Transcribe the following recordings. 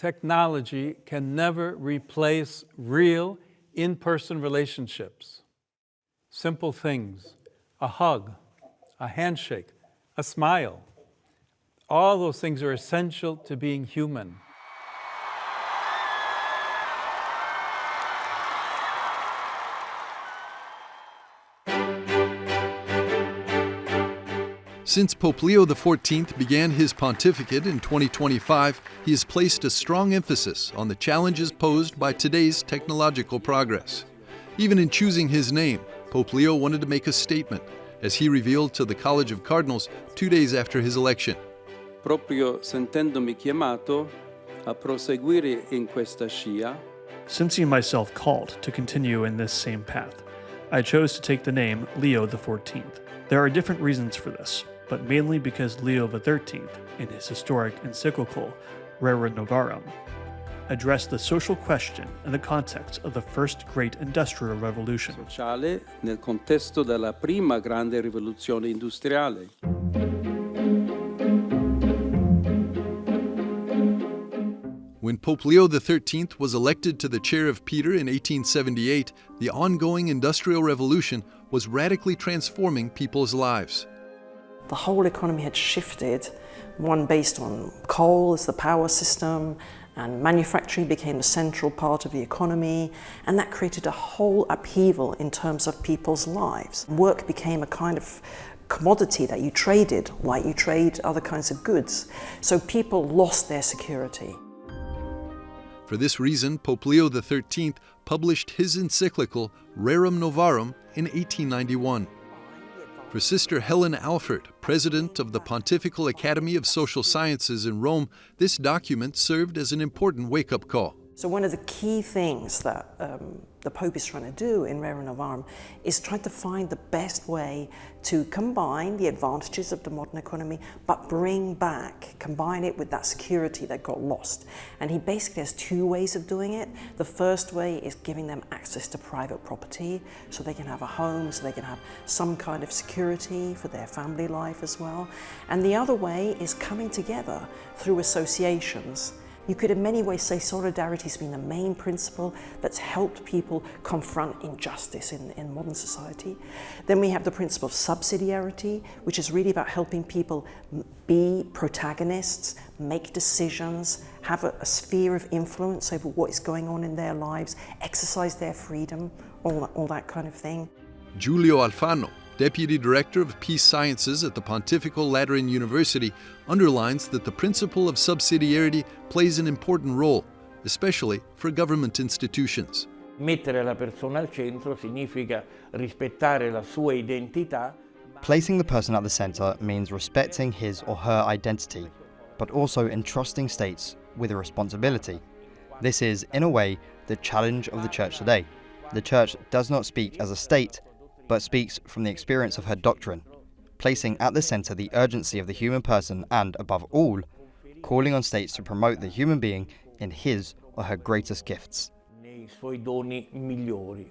Technology can never replace real, in-person relationships. Simple things, a hug, a handshake, a smile. All those things are essential to being human. Since Pope Leo XIV began his pontificate in 2025, he has placed a strong emphasis on the challenges posed by today's technological progress. Even in choosing his name, Pope Leo wanted to make a statement, as he revealed to the College of Cardinals 2 days after his election. Proprio sentendomi chiamato a proseguire in questa scia, sensing myself called to continue in this same path, I chose to take the name Leo XIV. There are different reasons for this, but mainly because Leo XIII, in his historic encyclical Rerum Novarum, addressed the social question in the context of the first great industrial revolution. sociale nel contesto della prima grande rivoluzione industriale. When Pope Leo XIII was elected to the chair of Peter in 1878, the ongoing Industrial Revolution was radically transforming people's lives. The whole economy had shifted, one based on coal as the power system, and manufacturing became a central part of the economy, and that created a whole upheaval in terms of people's lives. Work became a kind of commodity that you traded, like you trade other kinds of goods. So people lost their security. For this reason, Pope Leo XIII published his encyclical Rerum Novarum in 1891. For Sister Helen Alford, president of the Pontifical Academy of Social Sciences in Rome, this document served as an important wake-up call. So one of the key things that the Pope is trying to do in Rerum Novarum is try to find the best way to combine the advantages of the modern economy, but combine it with that security that got lost. And he basically has two ways of doing it. The first way is giving them access to private property, so they can have a home, so they can have some kind of security for their family life as well. And the other way is coming together through associations. You could in many ways say solidarity has been the main principle that's helped people confront injustice in modern society. Then we have the principle of subsidiarity, which is really about helping people be protagonists, make decisions, have a sphere of influence over what is going on in their lives, exercise their freedom, all that kind of thing. Giulio Alfano, Deputy Director of Peace Sciences at the Pontifical Lateran University, underlines that the principle of subsidiarity plays an important role, especially for government institutions. Mettere la persona al centro significa rispettare la sua identità. Placing the person at the center means respecting his or her identity, but also entrusting states with a responsibility. This is, in a way, the challenge of the Church today. The Church does not speak as a state, but speaks from the experience of her doctrine, placing at the center the urgency of the human person and, above all, calling on states to promote the human being in his or her greatest gifts. Nei suoi doni migliori.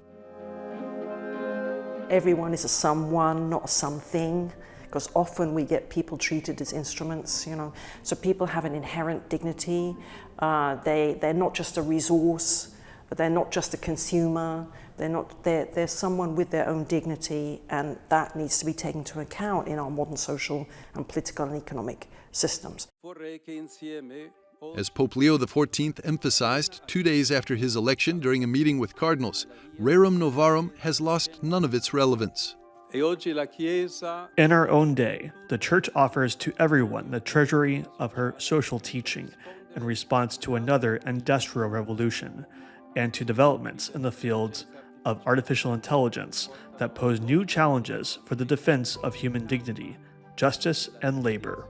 Everyone is a someone, not a something, because often we get people treated as instruments, So people have an inherent dignity. They're not just a resource, but they're not just a consumer. They're someone with their own dignity, and that needs to be taken into account in our modern social and political and economic systems. As Pope Leo XIV emphasized 2 days after his election during a meeting with cardinals, Rerum Novarum has lost none of its relevance. In our own day, the Church offers to everyone the treasury of her social teaching in response to another industrial revolution and to developments in the fields of artificial intelligence that pose new challenges for the defense of human dignity, justice, and labor.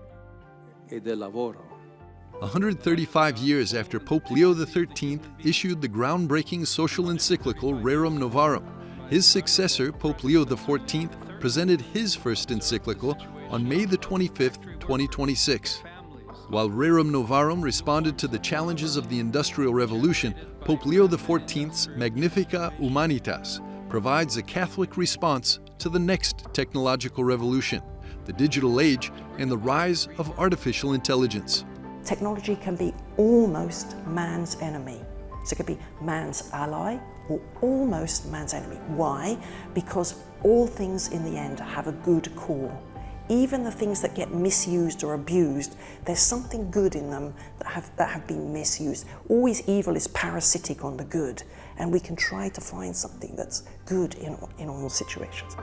135 years after Pope Leo XIII issued the groundbreaking social encyclical Rerum Novarum, his successor, Pope Leo XIV, presented his first encyclical on May 25, 2026. While Rerum Novarum responded to the challenges of the Industrial Revolution, Pope Leo XIV's Magnificat Humanitas provides a Catholic response to the next technological revolution, the digital age and the rise of artificial intelligence. technology can be almost man's enemy. So it could be man's ally or almost man's enemy. Why? Because all things in the end have a good core. Even the things that get misused or abused, there's something good in them that have been misused. Always evil is parasitic on the good, and we can try to find something that's good in all situations.